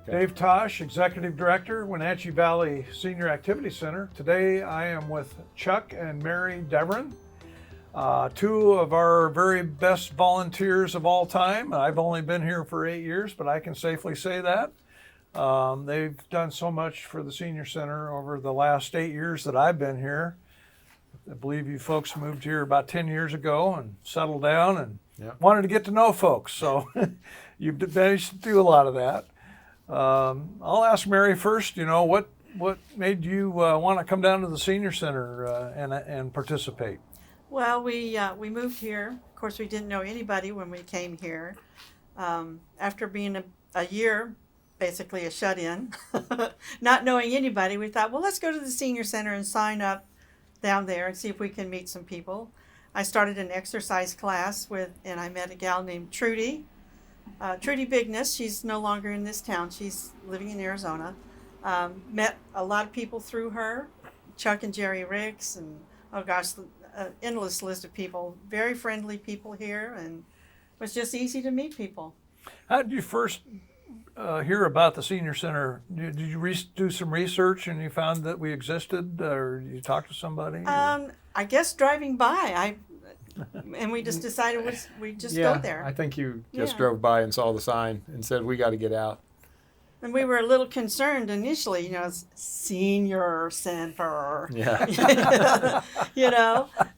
Okay. Dave Tosh, Executive Director, Wenatchee Valley Senior Activity Center. Today I am with Chuck and Mary Deverin, two of our very best volunteers of all time. I've only been here for 8 years, but I can safely say that. They've done so much for the Senior Center over the last 8 years that I've been here. I believe you folks moved here about 10 years ago and settled down and wanted to get to know folks. So you've managed to do a lot of that. I'll ask Mary first, what made you want to come down to the Senior Center and participate? Well, we moved here. Of course, we didn't know anybody when we came here. After being a year, basically a shut-in, not knowing anybody, we thought, well, let's go to the Senior Center and sign up down there and see if we can meet some people. I started an exercise class and I met a gal named Trudy. Trudy Bigness. She's no longer in this town. She's living in Arizona. Met a lot of people through her, Chuck and Jerry Riggs, and endless list of people. Very friendly people here, and it was just easy to meet people. How did you first hear about the Senior Center? Did you do some research and you found that we existed, or you talked to somebody? I guess driving by, and we just decided we'd just go there. I think you just drove by and saw the sign and said, we got to get out. And we were a little concerned initially, Senior Center. Yeah.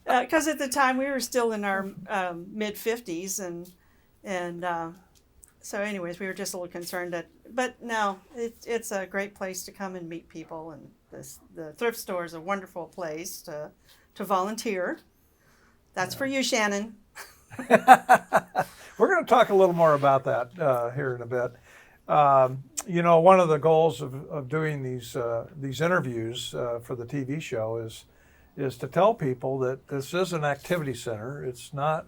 Because at the time we were still in our mid-50s, and so anyways, we were just a little concerned but no, it's a great place to come and meet people, and the thrift store is a wonderful place to volunteer. That's for you, Shannon. We're going to talk a little more about that here in a bit. One of the goals of doing these interviews for the TV show is to tell people that this is an activity center. It's not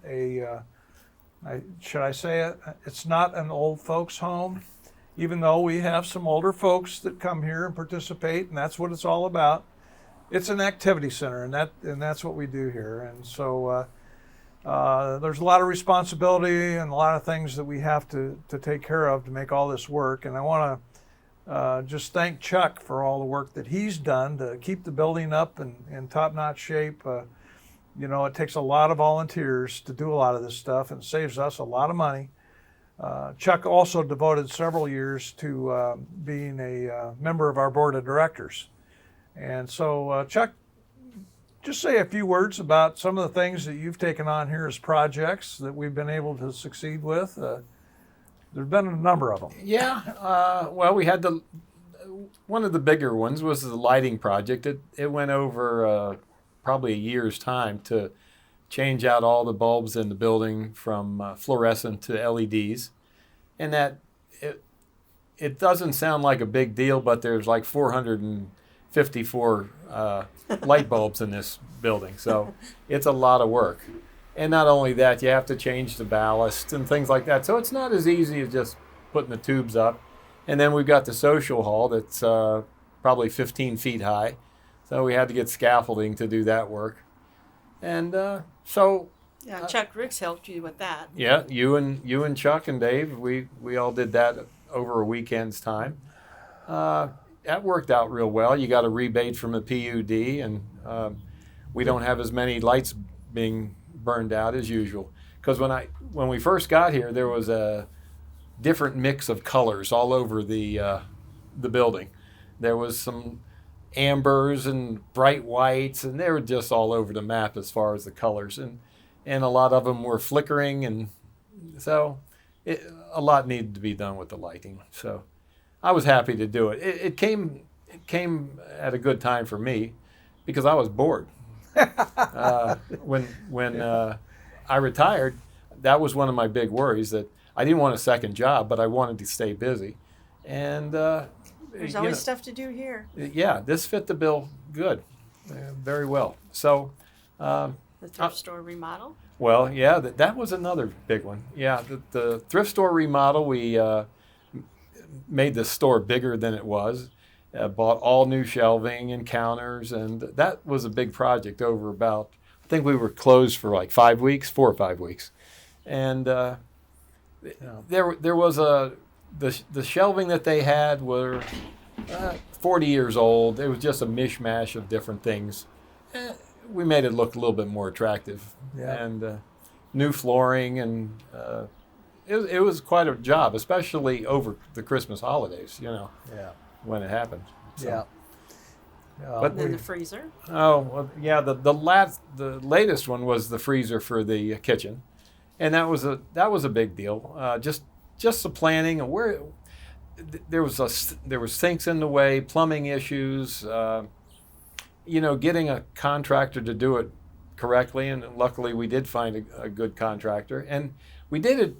should I say it? It's not an old folks home, even though we have some older folks that come here and participate, and that's what it's all about. It's an activity center, and that's what we do here. And so there's a lot of responsibility and a lot of things that we have to take care of to make all this work. And I want to just thank Chuck for all the work that he's done to keep the building up in top-notch shape. It takes a lot of volunteers to do a lot of this stuff, and it saves us a lot of money. Chuck also devoted several years to being a member of our board of directors. And so, Chuck, just say a few words about some of the things that you've taken on here as projects that we've been able to succeed with. There's been a number of them. Yeah. Well, we had one of the bigger ones was the lighting project. It went over probably a year's time to change out all the bulbs in the building from fluorescent to LEDs. And that it doesn't sound like a big deal, but there's like 454 light bulbs in this building. So it's a lot of work. And not only that, you have to change the ballast and things like that. So it's not as easy as just putting the tubes up. And then we've got the social hall that's probably 15 feet high. So we had to get scaffolding to do that work. And Chuck Riggs helped you with that. Yeah, you and Chuck and Dave, we all did that over a weekend's time. That worked out real well. You got a rebate from the PUD, and we don't have as many lights being burned out as usual. Because when we first got here, there was a different mix of colors all over the building. There was some ambers and bright whites, and they were just all over the map as far as the colors, and a lot of them were flickering, and so a lot needed to be done with the lighting. So I was happy to do it. It came at a good time for me because I was bored. When I retired, that was one of my big worries, that I didn't want a second job, but I wanted to stay busy, and there's always stuff to do here. Yeah, this fit the bill good, very well. So the thrift store remodel. Well, yeah, that was another big one. Yeah, the thrift store remodel, we made the store bigger than it was. Bought all new shelving and counters, and that was a big project over about, I think we were closed for like 4 or 5 weeks. And there was the shelving that they had were 40 years old. It was just a mishmash of different things. We made it look a little bit more attractive. Yeah. And new flooring, and it was quite a job, especially over the Christmas holidays, Yeah. when it happened. So. Yeah. But And then the freezer. Oh, well, yeah. The latest one was the freezer for the kitchen, and that was a big deal. Just the planning and where there was sinks in the way, plumbing issues. Getting a contractor to do it correctly, and luckily we did find a good contractor, and we did it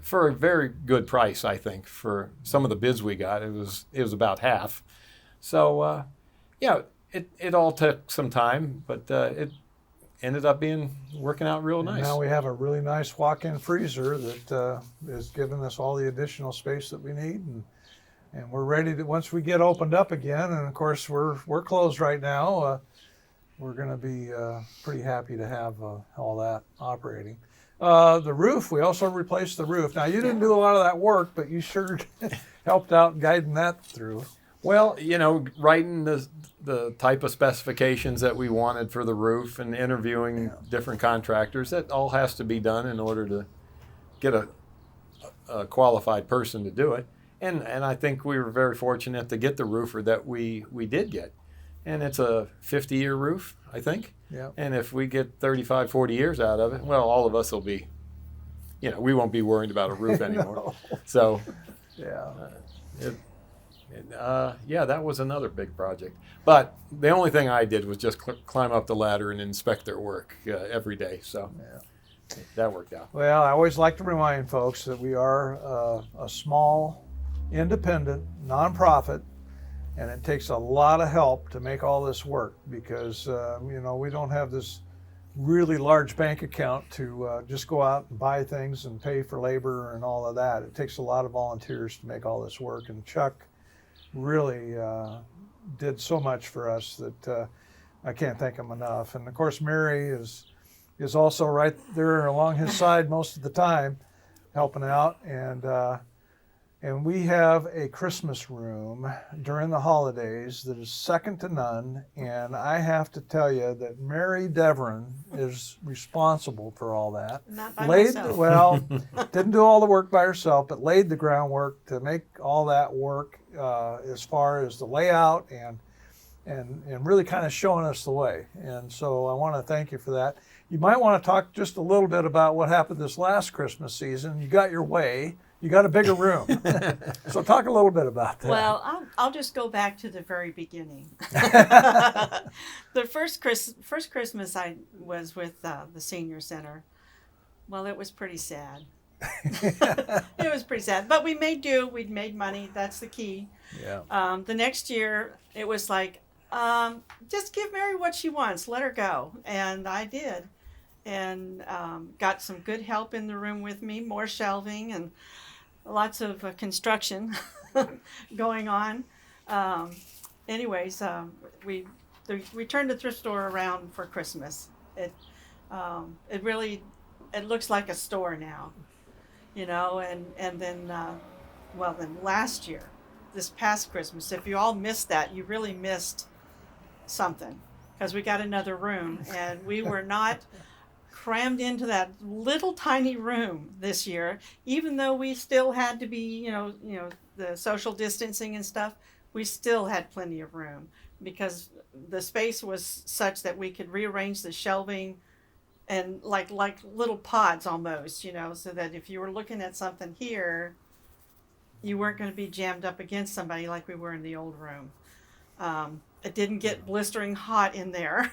for a very good price. I think for some of the bids we got, it was about half. So, it all took some time, but it ended up working out real nice. Now we have a really nice walk-in freezer that is giving us all the additional space that we need, and we're ready to, once we get opened up again, and of course we're closed right now, we're going to be pretty happy to have all that operating. The roof, we also replaced the roof. Now you didn't do a lot of that work, but you sure helped out guiding that through. Well, writing the type of specifications that we wanted for the roof and interviewing different contractors, that all has to be done in order to get a qualified person to do it. And I think we were very fortunate to get the roofer that we did get. And it's a 50-year roof, I think. Yeah. And if we get 35, 40 years out of it, well, all of us will be, we won't be worried about a roof anymore. No. So, Yeah. that was another big project. But the only thing I did was just climb up the ladder and inspect their work every day. So that worked out. Well, I always like to remind folks that we are a small, independent, nonprofit, and it takes a lot of help to make all this work because, we don't have this really large bank account to just go out and buy things and pay for labor and all of that. It takes a lot of volunteers to make all this work, and Chuck really did so much for us that I can't thank him enough. And of course, Mary is also right there along his side most of the time, helping out. And we have a Christmas room during the holidays that is second to none. And I have to tell you that Mary Deverin is responsible for all that. Not by myself. Well, didn't do all the work by herself, but laid the groundwork to make all that work as far as the layout and really kind of showing us the way. And so I want to thank you for that. You might want to talk just a little bit about what happened this last Christmas season. You got your way. You got a bigger room. So talk a little bit about that. Well, I'll just go back to the very beginning. The first Christmas I was with the senior center. Well, it was pretty sad. It was pretty sad, but we made do. We'd made money. That's the key. Yeah. The next year, it was like, just give Mary what she wants. Let her go. And I did. And got some good help in the room with me, more shelving and lots of construction going on. We turned the thrift store around for Christmas. It looks like a store now, and then last year, this past Christmas, if you all missed that, you really missed something, because we got another room and we were not crammed into that little tiny room this year, even though we still had to be, the social distancing and stuff. We still had plenty of room because the space was such that we could rearrange the shelving and like little pods almost, so that if you were looking at something here, you weren't going to be jammed up against somebody like we were in the old room. It didn't get blistering hot in there.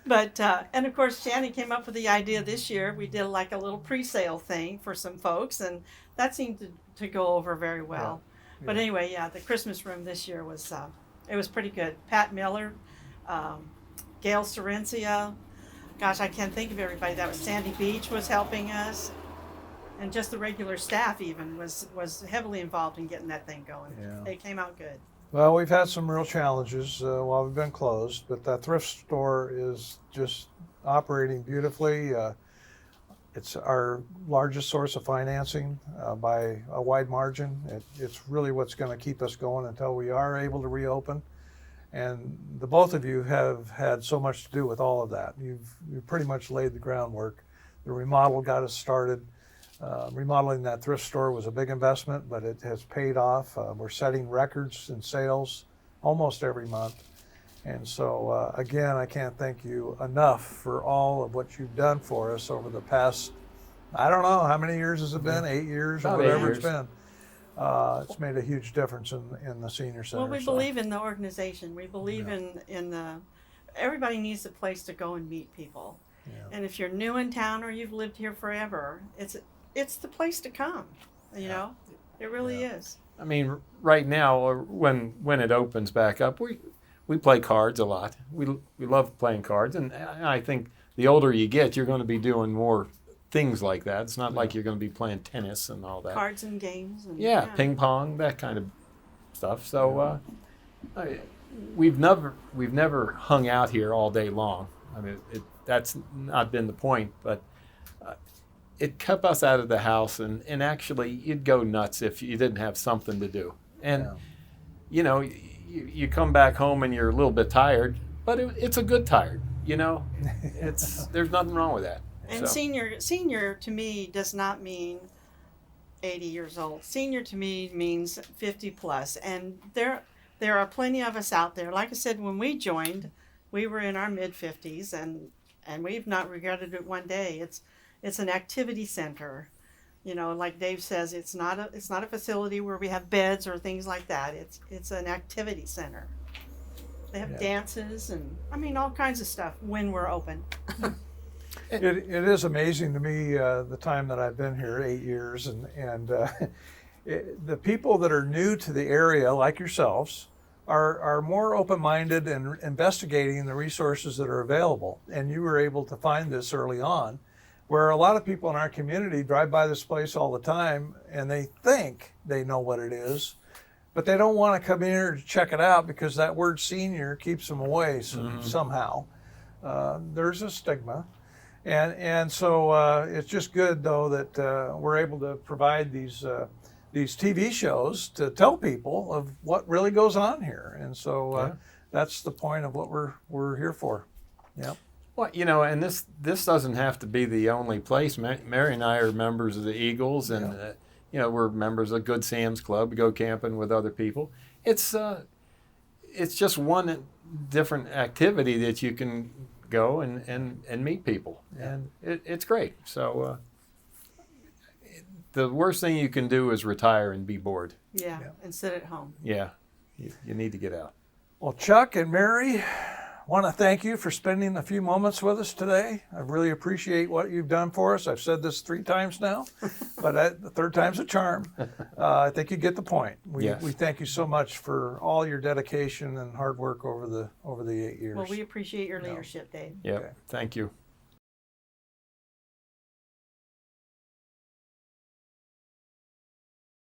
But and of course Shannon came up with the idea this year. We did like a little pre-sale thing for some folks, and that seemed to go over very well. Yeah. But anyway, the Christmas room this year was it was pretty good. Pat Miller, Gail Sorencia, gosh, I can't think of everybody. That was Sandy Beach was helping us, and just the regular staff even was heavily involved in getting that thing going. Yeah. It came out good. Well, we've had some real challenges while we've been closed, but the thrift store is just operating beautifully. It's our largest source of financing by a wide margin. It's really what's going to keep us going until we are able to reopen. And the both of you have had so much to do with all of that. You've pretty much laid the groundwork. The remodel got us started. Remodeling that thrift store was a big investment, but it has paid off. We're setting records in sales almost every month. And so, again, I can't thank you enough for all of what you've done for us over the past, I don't know, how many years has it been? 8 years or About 8 whatever years. it's been. It's made a huge difference in the senior center. Well, we so. believe in the organization. We believe in the. Everybody needs a place to go and meet people. Yeah. And if you're new in town or you've lived here forever, it's the place to come. You know, it really is. I mean, right now, or when it opens back up, we play cards a lot. We love playing cards, and I think the older you get, you're going to be doing more things like that. It's not like you're going to be playing tennis and all that. Cards and games. And, Yeah, ping pong, that kind of stuff. So we've never hung out here all day long. I mean, that's not been the point, but it kept us out of the house, and actually you'd go nuts if you didn't have something to do. And you know, you come back home and you're a little bit tired, but it's a good tired. You know, there's nothing wrong with that. And So. senior to me does not mean 80 years old. Senior to me means 50 plus. And there are plenty of us out there. Like I said, when we joined, we were in our mid 50s, and we've not regretted it one day. It's an activity center. You know, like Dave says, it's not a facility where we have beds or things like that. It's an activity center. They have dances and all kinds of stuff when we're open. It is amazing to me the time that I've been here, 8 years, and the people that are new to the area, like yourselves, are more open-minded and investigating the resources that are available. And you were able to find this early on, where a lot of people in our community drive by this place all the time and they think they know what it is, but they don't want to come in here to check it out because that word senior keeps them away somehow. There's a stigma. And so it's just good, though, that we're able to provide these TV shows to tell people of what really goes on here. And so that's the point of what we're here for. Yeah. Well, you know, and this doesn't have to be the only place. Mary and I are members of the Eagles, and you know, we're members of Good Sam's Club. We go camping with other people. It's just one different activity that you can go and meet people, and it's great. So the worst thing you can do is retire and be bored. Yeah, and sit at home. Yeah, you need to get out. Well, Chuck and Mary, want to thank you for spending a few moments with us today. I really appreciate what you've done for us. I've said this 3 times now, but the third time's a charm. I think you get the point. We thank you so much for all your dedication and hard work over the 8 years. Well, we appreciate your leadership, Dave. Yeah, thank you.